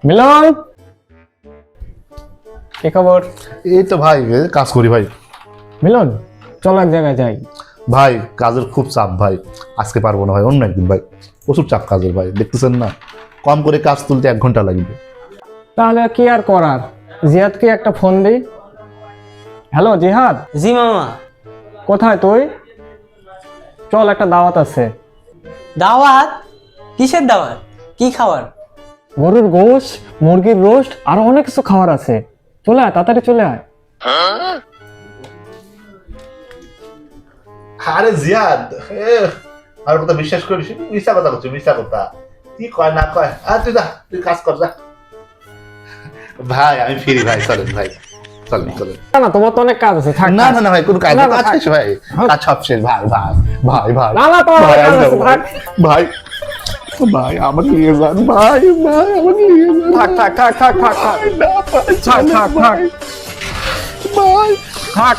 মিলন, কি খবর? এই তো ভাই কাজ করি ভাই। মিলন, চল এক জায়গায় যাই। ভাই কাজের খুব চাপ ভাই, আজকে পারবো না ভাই, অন্য একদিন ভাই। প্রচুর চাপ কাজের ভাই, দেখতেছেন না, কম করে কাজ তুলতে 1 ঘন্টা লাগবে। তাহলে কি আর করার, জিহাদকে একটা ফোন দিই। হ্যালো জিহাদ, জি মামা। কোথায় তুই? চল, একটা দাওয়াত আছে। দাওয়াত? কিসের দাওয়াত? কি খাবার? গরুর গোশ, মুরগির রোস্ট, আরো অনেক কিছু খাবার আছে। চলে আয়, তাড়াতাড়ি চলে আয়। আরে জিয়াদ, আর কথা বিশ্বাস করিস? মিথ্যা কথা বলছি, মিথ্যা কথা। কি কয় না কয়, আর তুই যা, তুই কাজ কর যা। ভাই আমি ফিরি ভাই, চলেন ভাই, চলেন চলেন। না না, তোমার তো অনেক কাজ আছে, থাক। না না না ভাই, কোনো কাজ না, নেই, না, কাজ থাক। শেষ ভাই, কাজ সব শেষ ভাই ভাই ভাই ভাই। না, না, তোমার ভাই, অনেক কাজ আমি আছে, যাবো, থাক। ভাই ভাই আমাকে নিয়ে যান ভাই, ভাই আমাকে নিয়ে যান। থাক থাক থাক থাক থাক থাক ভাই, না ভাই, থাক চলেন থাক থাক ভাই, ভাই থাক।